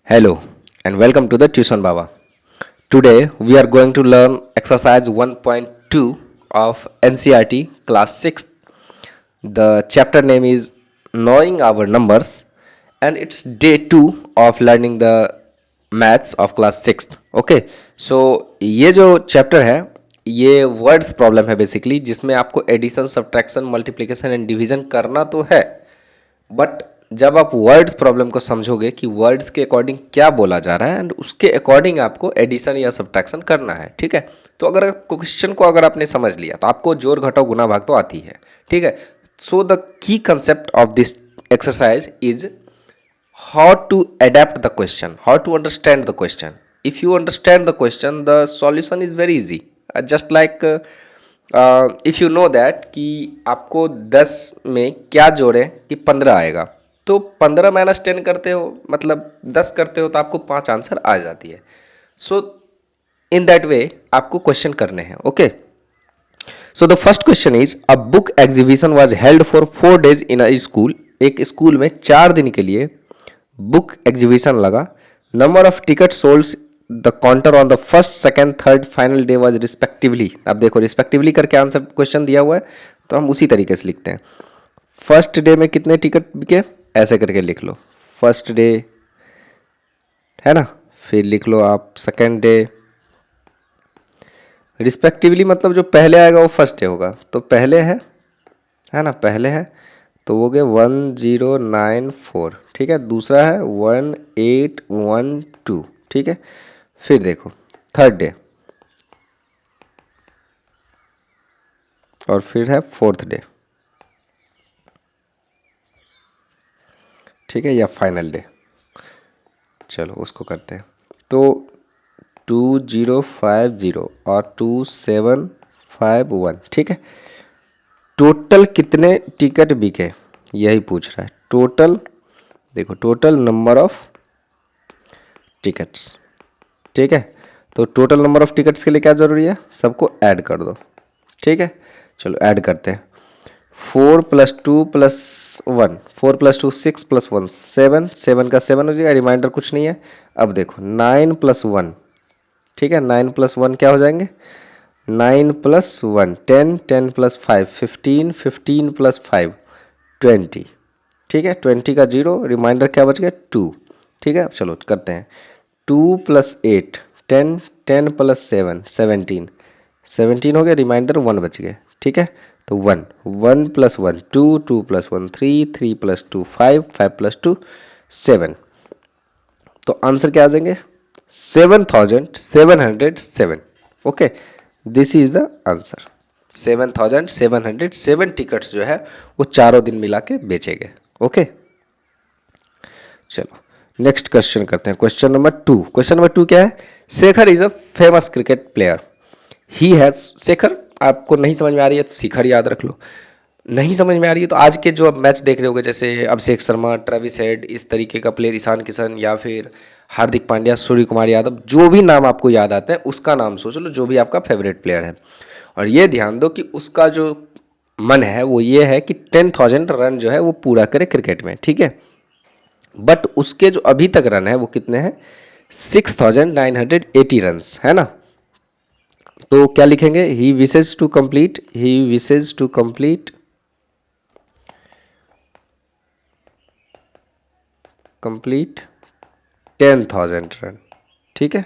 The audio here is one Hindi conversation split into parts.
Hello and welcome to the Tuition Baba. Today we are going to learn exercise 1.2 of NCERT class 6. The chapter name is Knowing Our Numbers and it's day 2 of learning the maths of class 6. Okay, so ये जो चैप्टर है ये वर्ड्स प्रॉब्लम है बेसिकली, जिसमें आपको addition, subtraction, multiplication and division करना तो है, बट जब आप वर्ड्स प्रॉब्लम को समझोगे कि वर्ड्स के अकॉर्डिंग क्या बोला जा रहा है एंड उसके अकॉर्डिंग आपको एडिशन या सब्ट्रैक्शन करना है। ठीक है, तो अगर क्वेश्चन को अगर आपने समझ लिया तो आपको जोड़ घटाव गुना भाग तो आती है। ठीक है, so the key concept of this exercise is how to adapt the question, how to understand the question. If you understand the question, the solution is very easy. Just like if you know that कि आपको 10 में क्या जोड़े कि 15 आएगा, तो 15 माइनस 10 करते हो मतलब 10 करते हो तो आपको 5 आंसर आ जाती है। सो इन दैट वे आपको क्वेश्चन करने हैं। Okay, so the first question is a book exhibition was held for 4 days in a school. एक स्कूल में 4 दिन के लिए बुक एग्जीबिशन लगा। Number of ticket sold the counter on the first, second, third, final day was respectively. अब देखो रिस्पेक्टिवली करके आंसर क्वेश्चन दिया हुआ है तो हम उसी तरीके से लिखते हैं। फर्स्ट डे में कितने टिकट बिके, ऐसे करके लिख लो फर्स्ट डे, है ना। फिर लिख लो आप सेकेंड डे। रिस्पेक्टिवली मतलब जो पहले आएगा वो फर्स्ट डे होगा, तो पहले है ना, पहले है तो वो गए 1094। ठीक है, दूसरा है 1812। ठीक है, फिर देखो थर्ड डे और फिर है फोर्थ डे। ठीक है, या फाइनल डे, चलो उसको करते हैं। तो 2050 और 2751। ठीक है, टोटल कितने टिकट बिके यही पूछ रहा है। टोटल देखो, टोटल नंबर ऑफ टिकट्स। ठीक है, तो टोटल नंबर ऑफ टिकट्स के लिए क्या जरूरी है, सबको ऐड कर दो। ठीक है, चलो ऐड करते हैं। 4 + 2 + 1, 4 + 2 6 + 1 7, 7 का 7 हो जाएगा, रिमाइंडर कुछ नहीं है। अब देखो 9 + 1। ठीक है, 9 + 1 क्या हो जाएंगे, 9 + 1 10, 10 + 5 15, 15 + 5 20। ठीक है, 20 का 0, रिमाइंडर क्या बच गया 2। ठीक है, चलो करते हैं। 2 + 8 10, 10 + 7 17, 17 हो गया, रिमाइंडर 1 बच गए। ठीक है, तो 1, 1 + 1 2, 2 + 1 3, 3 + 2 5, 5 + 2 7। तो आंसर क्या आ जाएंगे 7707। Okay, this is the answer. 7707 tickets जो है वो चारों दिन मिला के बेचे गए। ओके, चलो नेक्स्ट क्वेश्चन करते हैं। Question number 2। क्वेश्चन नंबर 2 क्या है, Shekhar is a famous cricket player. He has, Shekhar आपको नहीं समझ में आ रही है तो शिखर याद रख लो। नहीं समझ में आ रही है तो आज के जो आप मैच देख रहे होगे, जैसे अभिषेक शर्मा, ट्रेविस हेड, इस तरीके का प्लेयर, ईशान किशन या फिर हार्दिक पांड्या, सूर्य कुमार यादव, जो भी नाम आपको याद आते हैं उसका नाम सोच लो, जो भी आपका फेवरेट प्लेयर है। और ये ध्यान दो कि उसका जो मन है वो ये है कि 10,000 रन जो है वो पूरा करे क्रिकेट में। ठीक है, बट उसके जो अभी तक रन है वो कितने हैं, 6,980 रन्स, है ना। तो क्या लिखेंगे, he wishes to complete, he wishes to complete 10,000 run. ठीक है,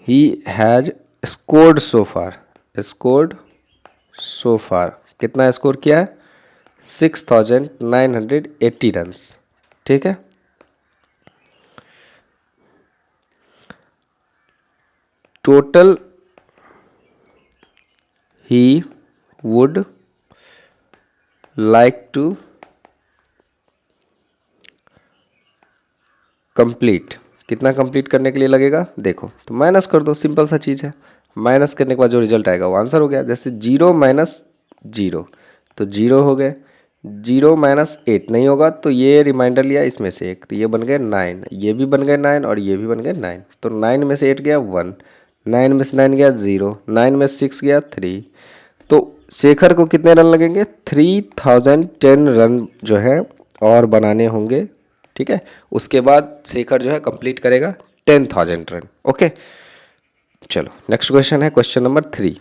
he has scored so far, scored so far कितना स्कोर किया है, 6,980 रन्स। ठीक है, total he would like to complete, कितना कंप्लीट करने के लिए लगेगा, देखो तो माइनस कर दो, सिंपल सा चीज़ है। माइनस करने के बाद जो रिजल्ट आएगा वो आंसर हो गया। जैसे 0 - 0 तो 0 हो गए, 0 - 8 नहीं होगा तो ये रिमाइंडर लिया इसमें से एक, तो ये बन गए 9, ये भी बन गए 9 और ये भी बन गए 9। तो 9 में से 8 गया 1, 9 में से 9 गया 0, 9 में 6 गया 3। तो शेखर को कितने रन लगेंगे, 3010 रन जो है और बनाने होंगे ठीक है। उसके बाद शेखर जो है कंप्लीट करेगा 10,000 रन। ओके, चलो नेक्स्ट क्वेश्चन है क्वेश्चन नंबर 3।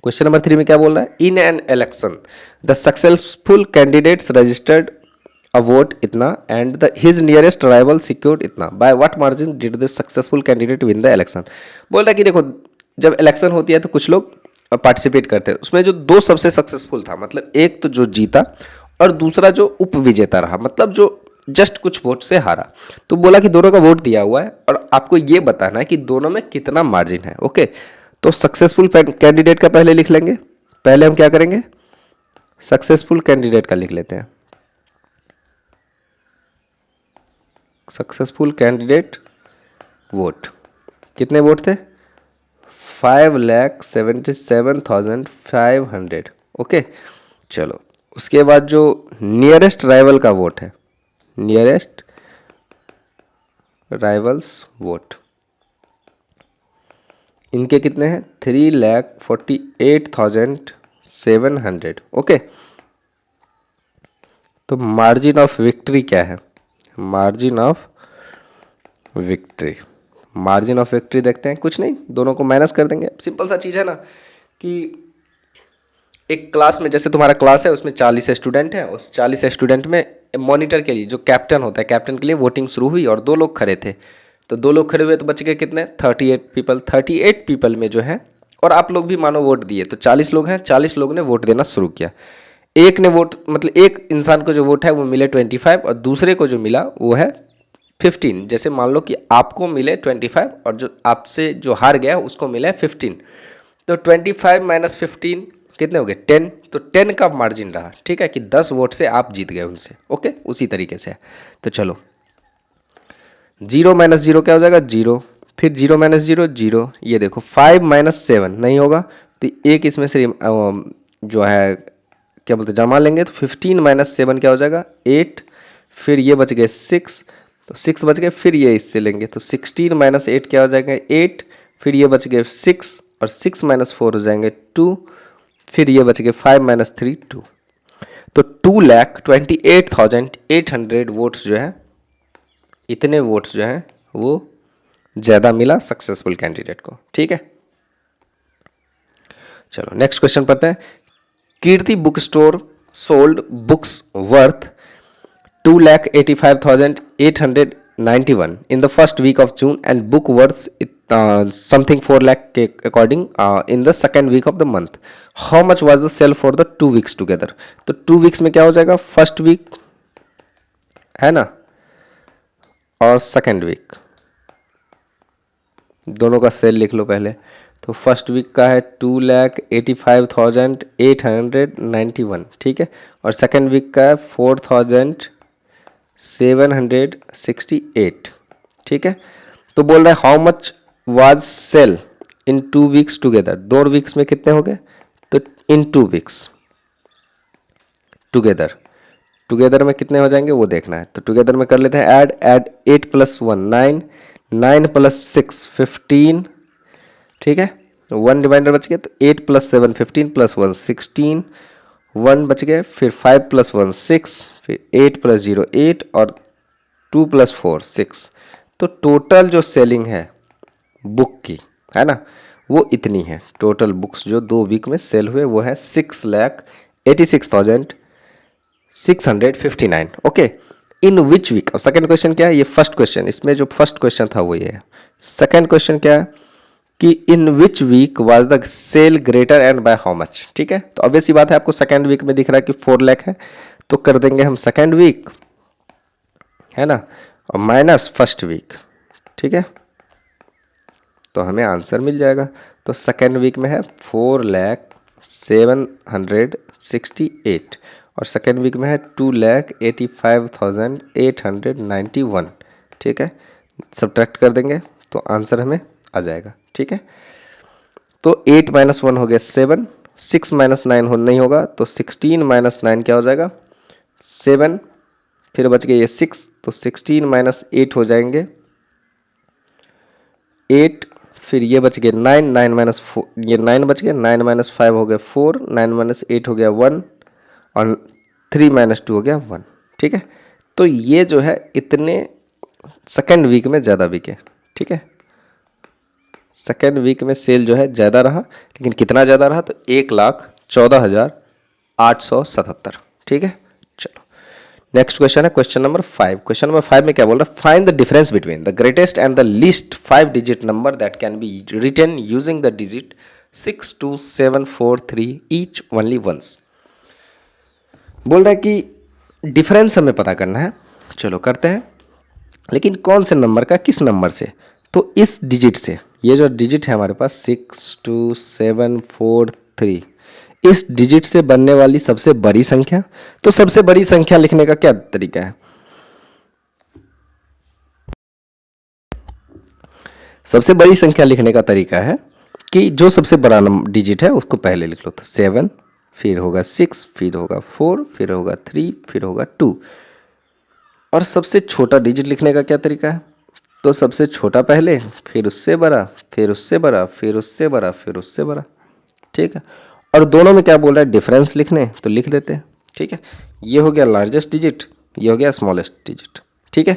क्वेश्चन नंबर 3 में क्या बोल रहा है, in an election the successful candidates registered a vote इतना and the his nearest rival secured इतना, by what margin did the successful candidate win the election. बोल रहा है कि देखो जब इलेक्शन होती है तो कुछ लोग पार्टिसिपेट करते हैं, उसमें जो दो सबसे सक्सेसफुल था, मतलब एक तो जो जीता और दूसरा जो उपविजेता रहा, मतलब जो जस्ट कुछ वोट से हारा। तो बोला कि दोनों का वोट दिया हुआ है और आपको ये बताना है कि दोनों में कितना मार्जिन है। ओके, तो सक्सेसफुल कैंडिडेट का पहले लिख लेंगे। पहले हम क्या करेंगे, सक्सेसफुल कैंडिडेट का लिख लेते हैं। सक्सेसफुल कैंडिडेट वोट, कितने वोट थे, 5,77,500। ओके, चलो उसके बाद जो नियरेस्ट राइवल का वोट है, नियरेस्ट राइवल्स वोट, इनके कितने हैं, 3,48,700। ओके, तो मार्जिन ऑफ विक्ट्री क्या है, margin of victory, margin of victory देखते हैं, कुछ नहीं, दोनों को माइनस कर देंगे। सिंपल सा चीज़ है ना कि एक क्लास में, जैसे तुम्हारा क्लास है उसमें 40 स्टूडेंट हैं, उस 40 स्टूडेंट में मॉनिटर के लिए जो कैप्टन होता है, कैप्टन के लिए वोटिंग शुरू हुई और 2 लोग खड़े थे, तो 2 लोग खड़े हुए तो बच गए कितने, 38 पीपल। 38 पीपल में जो है, और आप लोग भी मानो वोट दिए, तो 40 लोग हैं, 40 लोग ने वोट देना शुरू किया। एक ने वोट, मतलब एक इंसान को जो वोट है वो मिले 25 और दूसरे को जो मिला वो है 15। जैसे मान लो कि आपको मिले 25 और जो आपसे जो हार गया उसको मिले 15, तो 25 माइनस 15 कितने हो गए, 10। तो 10 का मार्जिन रहा, ठीक है, कि 10 वोट से आप जीत गए उनसे। ओके, उसी तरीके से। तो चलो 0 माइनस 0 क्या हो जाएगा, 0, फिर 0 माइनस 0 0, ये देखो 5 माइनस 7 नहीं होगा, तो एक इसमें से जो है क्या बोलते जमा लेंगे, तो 15 माइनस 7 क्या हो जाएगा, 8, फिर ये बच गए 6, तो 6 बच गए, फिर ये इससे लेंगे तो 16 माइनस 8 क्या हो जाएगा, 8, फिर ये बच गए 6 और 6 माइनस 4 हो जाएंगे 2, फिर ये बच गए 5 माइनस 3 2। तो 2,28,800 वोट्स जो है, इतने वोट्स जो हैं वो ज़्यादा मिला सक्सेसफुल कैंडिडेट को। ठीक है, चलो नेक्स्ट क्वेश्चन पढ़ते हैं। Kirti book store sold books worth 2,85,891 in the first week of June and book worth something 4 lakh according in the second week of the month. How much was the sale for the 2 weeks together? तो 2 weeks में क्या हो जाएगा, फर्स्ट वीक है ना और सेकेंड वीक, दोनों का सेल लिख लो पहले। तो फर्स्ट वीक का है 2,85,891, ठीक है, और सेकेंड वीक का है 4,768, ठीक है। तो बोल रहा है how much was sale in 2 weeks together, 2 weeks में कितने हो गए, तो इन 2 वीक्स टुगेदर, टुगेदर में कितने हो जाएंगे वो देखना है। तो टुगेदर में कर लेते हैं ऐड 8 + 1 9, 9 + 6 15, ठीक है, 1 रिमाइंडर बच गया, तो 8 + 7 15 + 1 16, 1 बच गए, फिर 5 + 1 6, फिर 8 + 0 8 और 2 + 4 6। तो टोटल जो सेलिंग है बुक की है ना वो इतनी है, टोटल बुक्स जो 2 वीक में सेल हुए वो है 6,86,659। Okay, in which week. अब सेकेंड क्वेश्चन क्या है, ये फर्स्ट क्वेश्चन, इसमें जो फर्स्ट क्वेश्चन था वो ये है। सेकेंड क्वेश्चन क्या है कि in which week was the sale greater and by how much. ठीक है, तो ऑब्वियस सी बात है, आपको सेकेंड वीक में दिख रहा है कि 4 लाख है, तो कर देंगे हम सेकेंड वीक है ना और माइनस फर्स्ट वीक, ठीक है, तो हमें आंसर मिल जाएगा। तो सेकेंड वीक में है 4,07,68 और सेकेंड वीक में है 2,85,891, ठीक है, सब्ट्रैक्ट कर देंगे तो आंसर हमें आ जाएगा। ठीक है, तो 8 - 1 हो गया 7, 6 - 9 हो नहीं होगा, तो 16 - 9 क्या हो जाएगा 7, फिर बच गए ये 6, तो 16 - 8 हो जाएंगे 8, फिर ये बच गए 9, 9 - 4 ये 9 बच गए, 9 - 5 हो गया 4, 9 - 8 हो गया 1 और 3 - 2 हो गया 1। ठीक है, तो ये जो है इतने सेकेंड वीक में ज़्यादा बिके, ठीक है। सेकेंड वीक में सेल जो है ज़्यादा रहा, लेकिन कितना ज़्यादा रहा, तो 1,14,877, ठीक है। चलो नेक्स्ट क्वेश्चन है क्वेश्चन नंबर 5। क्वेश्चन नंबर 5 में क्या बोल रहा है, find the difference between the greatest and the least 5 digit number that can be written using the digit 62743 each only once. बोल रहा है कि डिफरेंस हमें पता करना है, चलो करते हैं, लेकिन कौन से नंबर का किस नंबर से, तो इस डिजिट से, ये जो डिजिट है हमारे पास 62743, इस डिजिट से बनने वाली सबसे बड़ी संख्या, तो सबसे बड़ी संख्या लिखने का क्या तरीका है, सबसे बड़ी संख्या लिखने का तरीका है कि जो सबसे बड़ा डिजिट है उसको पहले लिख लो, तो 7, फिर होगा 6, फिर होगा 4, फिर होगा 3, फिर होगा 2। और सबसे छोटा डिजिट लिखने का क्या तरीका है, तो सबसे छोटा पहले, फिर उससे बड़ा, फिर उससे बड़ा, फिर उससे बड़ा, फिर उससे बड़ा, ठीक है। और दोनों में क्या बोल रहा है, डिफरेंस लिखने, तो लिख देते हैं, ठीक है। ये हो गया लार्जेस्ट डिजिट, ये हो गया स्मॉलेस्ट डिजिट, ठीक है।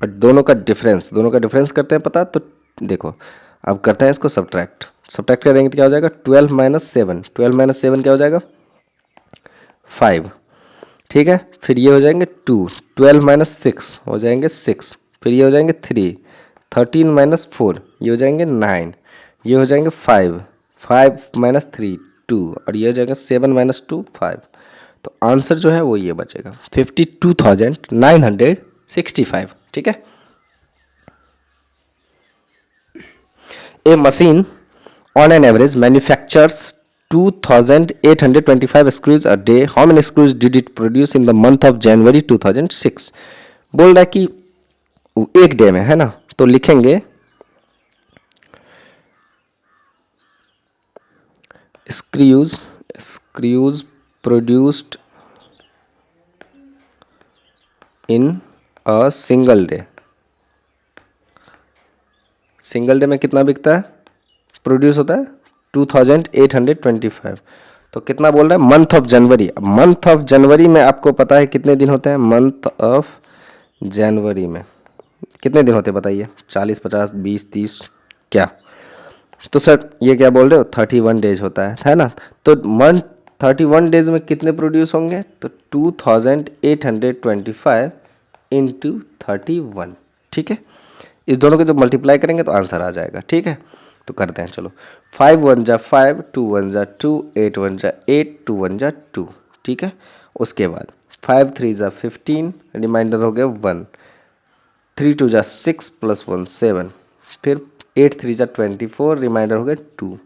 और दोनों का डिफरेंस करते हैं पता, तो देखो अब करते हैं इसको सब्ट्रैक्ट करेंगे तो क्या हो जाएगा, 12 माइनस 7, 12 माइनस 7 क्या हो जाएगा, 5, ठीक है। फिर ये हो जाएंगे 2, 12 माइनस 6 हो जाएंगे 6, फिर ये हो जाएंगे 3, 13 माइनस 4 ये हो जाएंगे 9, ये हो जाएंगे 5, 5 माइनस 3 2, और ये हो जाएगा 7 माइनस 2 5। तो आंसर जो है वो ये बचेगा 52,965, ठीक है। A machine on an average manufactures 2,825 screws a day. How many screws did it produce in the month of January 2006? बोल रहा है कि एक डे में, है ना, तो लिखेंगे screws produced in a single day. Single day में कितना बिकता है, प्रोड्यूस होता है 2,825। तो कितना बोल रहा है, मंथ ऑफ जनवरी। अब मंथ ऑफ जनवरी में आपको पता है कितने दिन होते हैं, मंथ ऑफ जनवरी में कितने दिन होते हैं बताइए, 40 50 20 30 क्या, तो सर ये क्या बोल रहे हो, 31 डेज होता है ना। तो मंथ 31 डेज में कितने प्रोड्यूस होंगे, तो 2,825 इंटू 31, ठीक है। इस दोनों को जब मल्टीप्लाई करेंगे तो आंसर आ जाएगा, ठीक है। तो करते हैं, चलो 5 1 जा 5, 2 1 जा 2, 8 1 जा 8, 2 1 जा 2, ठीक है। उसके बाद 5 3 जा 15, रिमाइंडर हो गया 1, 3 2 जा 6 प्लस 1 7, फिर 8 3 जा 24, रिमाइंडर हो गया 2,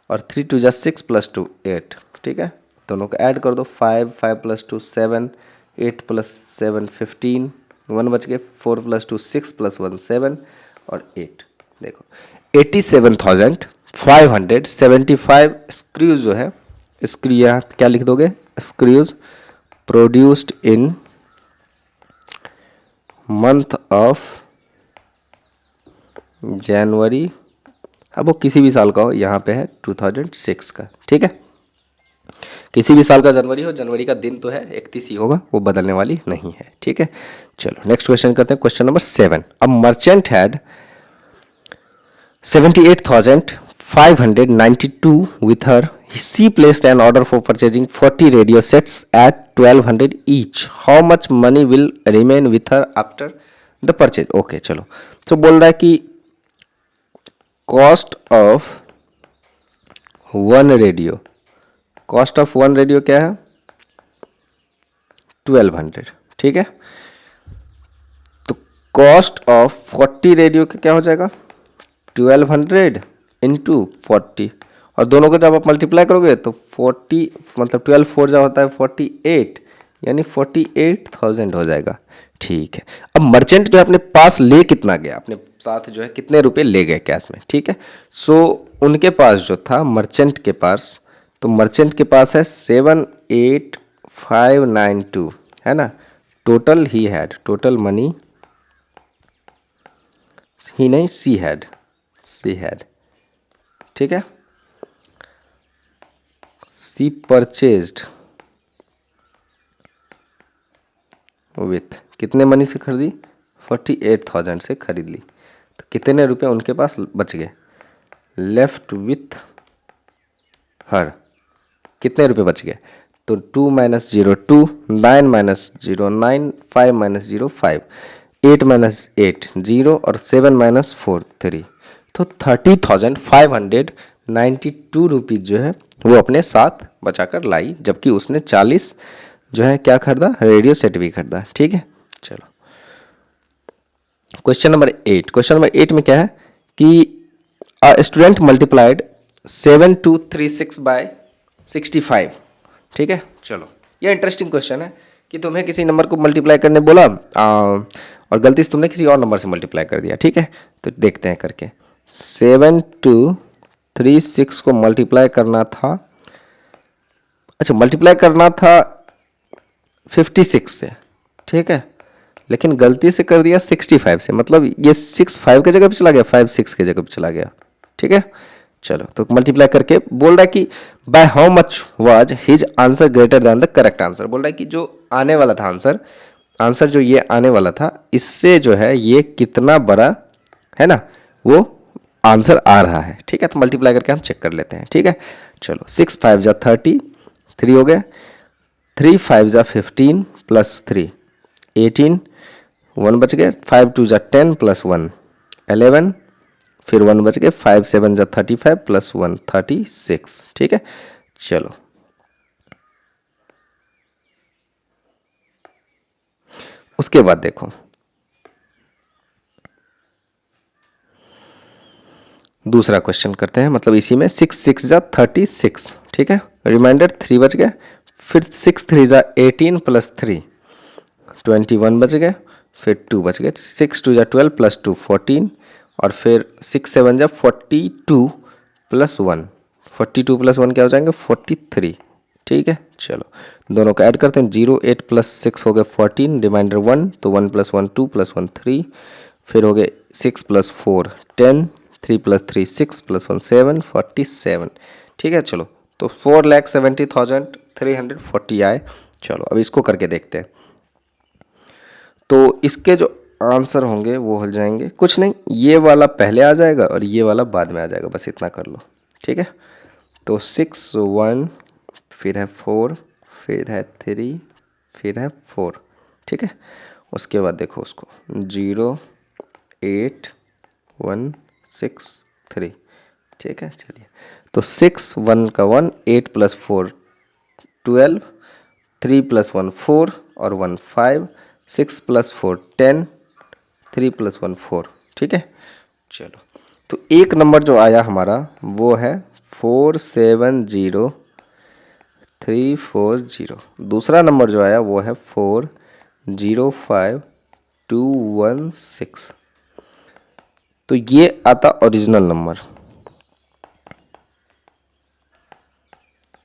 और 3 2 जा 6 प्लस 2 8, ठीक है। दोनों को ऐड कर दो, 5 5 प्लस 2 7, 8 प्लस 7 15, 1 बच गए, 4 प्लस 2 6 प्लस 1 7, और 8, देखो 87,575 स्क्रूज जो है, स्क्रू यहाँ क्या लिख दोगे, screws produced in month of January. अब वो किसी भी साल का हो, यहाँ पे है 2006 का, ठीक है। किसी भी साल का जनवरी हो, जनवरी का दिन तो है 31 ही होगा, वो बदलने वाली नहीं है, ठीक है। चलो नेक्स्ट क्वेश्चन करते हैं, question number 7। A merchant had 78,592 with her. She placed an order for purchasing 40 radio sets at 1,200 each. How much money will remain with her after the purchase? Okay, चलो तो बोल रहा है कि cost of one radio, cost of one radio क्या है, 1,200, ठीक है। तो कॉस्ट ऑफ 40 रेडियो का क्या हो जाएगा, 1,200 इंटू 40, और दोनों को जब आप मल्टीप्लाई करोगे तो 40 मतलब 12 4 जा होता है 48, यानी 48,000 हो जाएगा, ठीक है। अब मर्चेंट जो अपने पास ले कितना गया, अपने साथ जो है कितने रुपए ले गए कैश में, ठीक है। सो उनके पास जो था मर्चेंट के पास, तो मर्चेंट के पास है 7,8,592, है ना। Total he had, total money he नहीं, सी हैड, ठीक है। सी परचेज्ड विथ कितने मनी से खरीदी? 48,000 से खरीद ली। तो कितने रुपए उनके पास बच गए? लेफ्ट विथ हर कितने रुपए बच गए? तो 2 माइनस 0 2, 9 माइनस 0 9, 5 माइनस 0 5, 8 माइनस 8 0 और 7 माइनस 4 3। तो 30,592 रुपीज़ जो है वो अपने साथ बचाकर लाई, जबकि उसने 40 जो है क्या खरीदा? रेडियो सेट भी खरीदा। ठीक है, चलो क्वेश्चन नंबर 8। क्वेश्चन नंबर 8 में क्या है कि अ स्टूडेंट मल्टीप्लाइड 7236 बाय 65। ठीक है, चलो ये इंटरेस्टिंग क्वेश्चन है कि तुम्हें किसी नंबर को मल्टीप्लाई करने बोला और गलती से तुमने किसी और नंबर से मल्टीप्लाई कर दिया। ठीक है, तो देखते हैं करके। 7236 को मल्टीप्लाई करना था, अच्छा मल्टीप्लाई करना था 56 से। ठीक है, लेकिन गलती से कर दिया 65 से, मतलब ये 6 5 की जगह पे चला गया, 5 6 की जगह पे चला गया। ठीक है, चलो तो मल्टीप्लाई करके बोल रहा है कि bye how much was his answer greater than the correct answer. बोल रहा है कि जो आने वाला था आंसर जो ये आने वाला था, इससे जो है ये कितना बड़ा है ना वो आंसर आ रहा है। ठीक है, तो मल्टीप्लाई करके हम चेक कर लेते हैं। ठीक है, चलो 6 5 जा 30 3 हो गया, 3 5 जा 15 प्लस 3 18, 1 बच गए, 5 2 जा 10 प्लस 1 11, फिर 1 बच गए, 5 7 जा 35 प्लस 1 36। ठीक है, चलो उसके बाद देखो दूसरा क्वेश्चन करते हैं, मतलब इसी में 6 6 जा 36। ठीक है, रिमाइंडर 3 बच गए, फिर 6 3 जा 18 प्लस 3 21 बच गए, फिर 2 बच गए, 6 2 जा 12 प्लस 2 14, और फिर 6 7 जा 42 प्लस 1 42 प्लस 1 क्या हो जाएंगे? 43। ठीक है, चलो दोनों को ऐड करते हैं। 0 8 प्लस 6 हो गए 14, रिमाइंडर 1, तो 1 प्लस 1 2 प्लस 1 3, फिर हो गए 6 प्लस 4 10, 3 प्लस 3 6 प्लस 1 7 47। ठीक है, चलो तो 4,70,340 आए। चलो अब इसको करके देखते हैं। तो इसके जो आंसर होंगे वो हो जाएंगे, कुछ नहीं, ये वाला पहले आ जाएगा और ये वाला बाद में आ जाएगा, बस इतना कर लो। ठीक है, तो 6 1, फिर है 4, फिर है 3, फिर है 4। ठीक है, उसके बाद देखो उसको 0 8 1 6 3। ठीक है, चलिए तो 6 1 का 1, 8 प्लस 4 12, 3 प्लस 1 4 और 1 5, 6 प्लस 4 10, 3 प्लस 1 4। ठीक है, चलो तो एक नंबर जो आया हमारा वो है 470340। दूसरा नंबर जो आया वो है 405216। तो ये आता ओरिजिनल नंबर।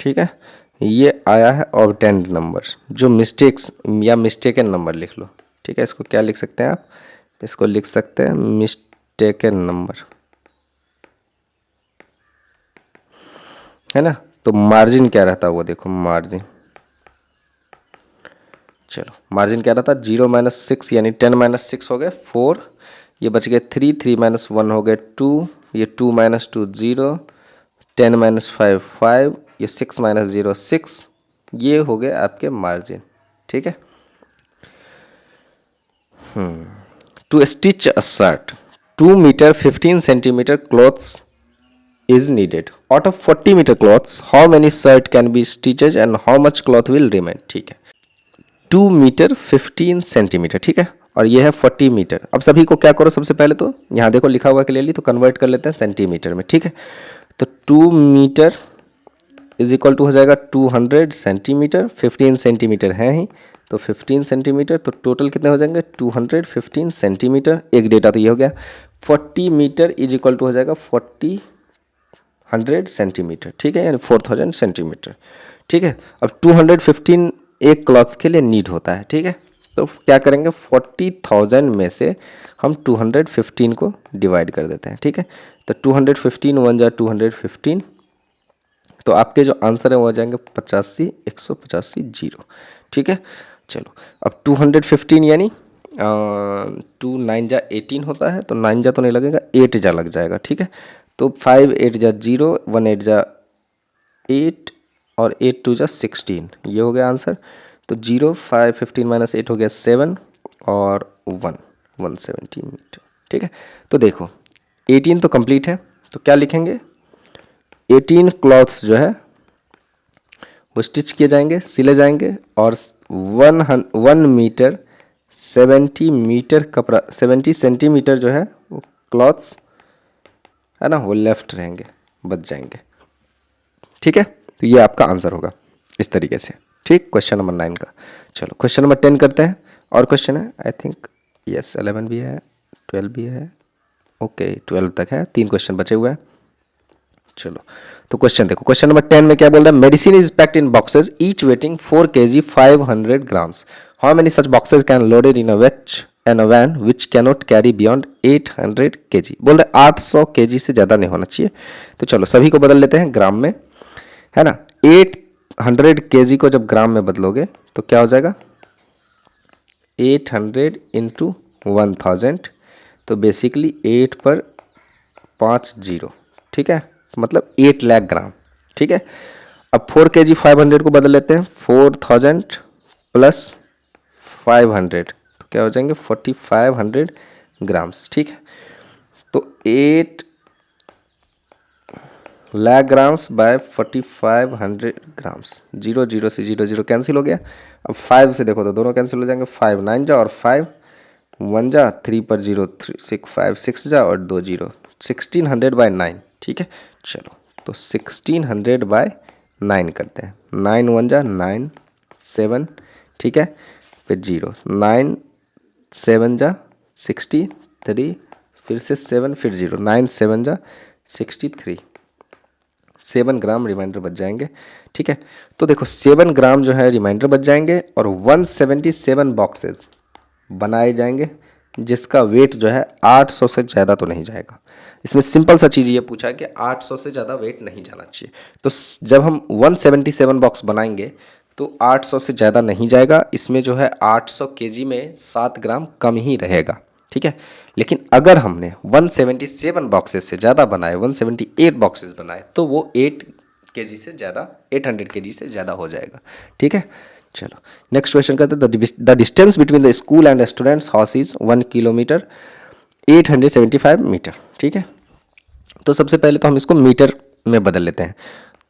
ठीक है, ये आया है ऑब्टेंड नंबर, जो मिस्टेक्स या मिस्टेकन नंबर लिख लो। ठीक है, इसको क्या लिख सकते हैं आप? इसको लिख सकते हैं मिस्टेकन नंबर, है ना। तो मार्जिन क्या रहता है वो देखो, मार्जिन, चलो मार्जिन क्या रहता है? 0 माइनस 6 यानी 10 माइनस 6 हो गए 4, ये बच गए 3, 3 माइनस 1 हो गए 2, ये 2 माइनस 2 0, 10 माइनस 5 5, ये 6 माइनस 0 6, ये हो गए आपके मार्जिन। ठीक है, to stitch a shirt 2 metre 15 centimetre cloths is needed. Out of 40 meter cloths, how many shirt can be stitched and how much cloth will remain? ठीक है, 2 मीटर 15 सेंटीमीटर। ठीक है, और ये है 40 मीटर। अब सभी को क्या करो, सबसे पहले तो यहाँ देखो लिखा हुआ क्लियरली, तो कन्वर्ट कर लेते हैं सेंटीमीटर में। ठीक है, तो 2 मीटर इज इक्वल टू हो जाएगा 200 सेंटीमीटर, 15 सेंटीमीटर है ही, तो 15 सेंटीमीटर, तो टोटल कितने हो जाएंगे? 215 सेंटीमीटर। एक डेटा तो ये हो गया। 40 मीटर इज इक्वल टू हो जाएगा 100 सेंटीमीटर। ठीक है, यानी 4000 सेंटीमीटर। ठीक है, अब 215 एक क्लॉथ्स के लिए नीड होता है। ठीक है, तो क्या करेंगे, 40,000 में से हम 215 को डिवाइड कर देते हैं। ठीक है, तो 215 1 जा 215, तो आपके जो आंसर है वो आ जाएंगे 85 185 0। ठीक है, चलो अब 215 यानी टू 9 जा 18 होता है, तो 9 जा तो नहीं लगेगा, 8 जा लग जाएगा, ठीक है। तो 5 8 जा 0, 1 8 जा 8 और 8 2 जा 16, ये हो गया आंसर। तो 0 5 15 माइनस 8 हो गया 7 और 1 170 मीटर, ठीक है। तो देखो 18 तो कंप्लीट है, तो क्या लिखेंगे, 18 क्लॉथ्स जो है वो स्टिच किए जाएंगे, सिले जाएंगे, और 1 मीटर 70 मीटर कपड़ा 70 सेंटीमीटर जो है वो क्लॉथ्स है ना, वो लेफ्ट रहेंगे, बच जाएंगे, ठीक है। तो ये आपका आंसर होगा इस तरीके से, ठीक, क्वेश्चन नंबर 9 का। चलो क्वेश्चन नंबर 10 करते हैं। और क्वेश्चन है आई थिंक, यस 11 भी है, 12 भी है, ओके 12 तक है, 3 क्वेश्चन बचे हुए हैं। चलो तो क्वेश्चन देखो, क्वेश्चन नंबर 10 में क्या बोल रहा है, medicine is packed in boxes each weighing 4 kg 500 grams, how many such boxes can loaded in a van which cannot carry beyond 800 kg। बोल रहे 800 kg से ज़्यादा नहीं होना चाहिए। तो चलो सभी को बदल लेते हैं ग्राम में, है ना। 800 kg को जब ग्राम में बदलोगे तो क्या हो जाएगा, 800 इंटू 1000, तो बेसिकली 8 पर 5 जीरो, ठीक है, तो मतलब 8 लाख ग्राम, ठीक है। अब 4 kg 500 को बदल लेते हैं, 4000 प्लस 500, तो क्या हो जाएंगे 4500 ग्राम्स, ठीक है। तो 8 लाख ग्राम्स बाय 4500 ग्राम्स, 0 0 से 0 0 कैंसिल हो गया। अब 5 से देखो तो दोनों कैंसिल हो जाएंगे, 5 9 जा और 5 1 जा, 3 पर 0 3 6 5 6 जा और 2 0, 1600 बाय 9, ठीक है। चलो तो 1600 बाय 9 करते हैं, 9 1 जा 9 7, ठीक है, फिर 0 9 7 जा 63, फिर से 7 फिर 0 9 7 जा 63, 7 ग्राम रिमाइंडर बच जाएंगे, ठीक है। तो देखो 7 ग्राम जो है रिमाइंडर बच जाएंगे और 177 बॉक्सेस बनाए जाएंगे, जिसका वेट जो है 800 से ज़्यादा तो नहीं जाएगा। इसमें सिंपल सा चीज़ ये पूछा है कि 800 से ज़्यादा वेट नहीं जाना चाहिए। तो जब हम 177 बॉक्स बनाएंगे तो 800 से ज़्यादा नहीं जाएगा, इसमें जो है 800 केजी में 7 ग्राम कम ही रहेगा, ठीक है। लेकिन अगर हमने 177 बॉक्सेस से ज़्यादा बनाए, 178 बॉक्सेस बनाए, तो वो 8 केजी से ज़्यादा 800 केजी से ज़्यादा हो जाएगा, ठीक है। चलो नेक्स्ट क्वेश्चन करते हैं, the distance between the school and students house is 1 kilometre 875 metre, ठीक है। तो सबसे पहले तो हम इसको मीटर में बदल लेते हैं,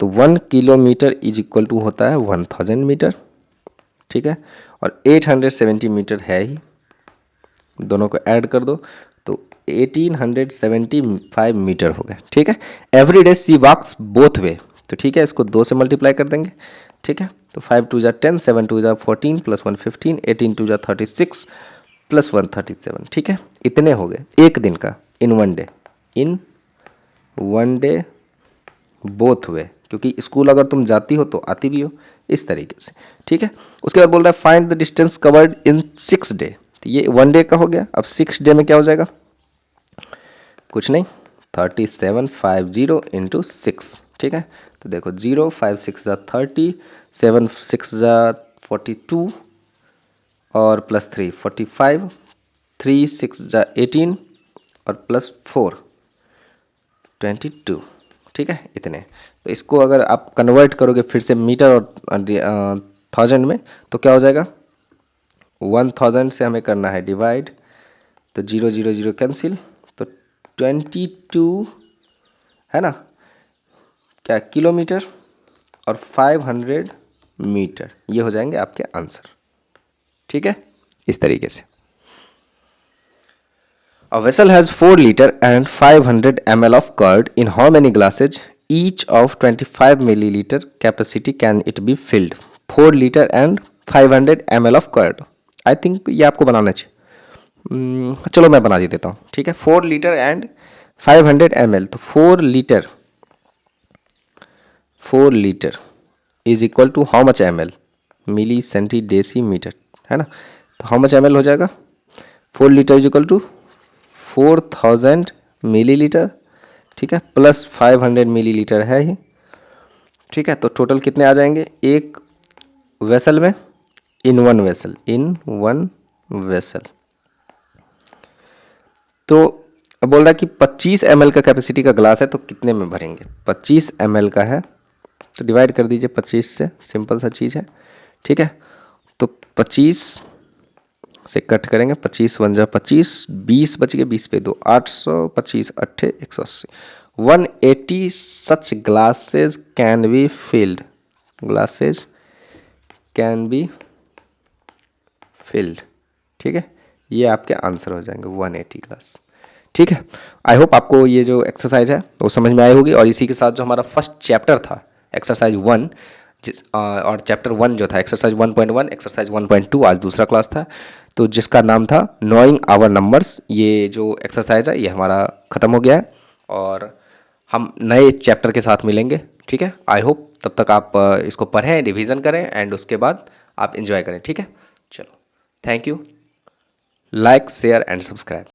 तो 1 किलोमीटर इज इक्वल टू होता है 1000 मीटर, ठीक है, और 870 मीटर है ही, दोनों को ऐड कर दो तो 1875 मीटर हो गए, ठीक है। एवरी डे सी वॉक्स बोथ वे, तो ठीक है, इसको 2 से मल्टीप्लाई कर देंगे, ठीक है। तो 5 2 जा 10, 7 2 जा 14 प्लस 1 15, 18 2 जा 36 प्लस 1 37, ठीक है। इतने हो गए एक दिन का, in one day both way, क्योंकि स्कूल अगर तुम जाती हो तो आती भी हो, इस तरीके से, ठीक है। उसके बाद बोल रहा है find the distance covered in 6 day, तो ये 1 डे का हो गया। अब 6 डे में क्या हो जाएगा, कुछ नहीं, 3750 इंटू 6, ठीक है। तो देखो 0 5 6 जा 30, 7 6 जा 42 और प्लस 3 45, 3 6 जा 18 और प्लस 4 22, ठीक है, इतने। तो इसको अगर आप कन्वर्ट करोगे फिर से मीटर और थाउजेंड में, तो क्या हो जाएगा, 1000 से हमें करना है डिवाइड, तो 0 0 0 कैंसिल, तो 22 है ना, क्या किलोमीटर और 500 मीटर, ये हो जाएंगे आपके आंसर, ठीक है, इस तरीके से। A vessel has 4 liter and 500 ml of curd. In how many glasses each of 25 milliliter capacity can it be filled? 4 liter and 500 ml of curd. I think ये आपको बनाना चाहिए। चलो मैं बना देता हूँ, ठीक है। 4 लीटर एंड 500 ml, तो 4 litre is equal to how much ml, milli centi deci metre, है ना। तो हाउ मच ml हो जाएगा, 4 litre is equal to 4000 millilitre, ठीक है, प्लस 500 मिलीलीटर है ही, ठीक है। तो टोटल कितने आ जाएंगे एक वेसल में, इन वन वेसल तो अब बोल रहा है कि 25 ml का कैपेसिटी का ग्लास है तो कितने में भरेंगे। 25 ml का है तो डिवाइड कर दीजिए 25 से, सिंपल सा चीज़ है, ठीक है। तो 25 से कट करेंगे, 25 वन जा 25, 20 बच गए, 20 पे 2, 800, 25 अट्ठे 180, 180 such glasses can be filled, glasses can be filled, ठीक है। ये आपके आंसर हो जाएंगे 180 ग्लास, ठीक है। आई होप आपको ये जो एक्सरसाइज है वो समझ में आई होगी। और इसी के साथ जो हमारा फर्स्ट चैप्टर था एक्सरसाइज 1 और चैप्टर 1 जो था एक्सरसाइज 1.1, एक्सरसाइज 1.2 आज दूसरा क्लास था, तो जिसका नाम था नोइंग आवर नंबर्स, ये जो एक्सरसाइज है ये हमारा ख़त्म हो गया है और हम नए चैप्टर के साथ मिलेंगे, ठीक है। आई होप तब तक आप इसको पढ़ें, रिवीजन करें एंड उसके बाद आप इन्जॉय करें, ठीक है। चलो, thank you, like share and subscribe.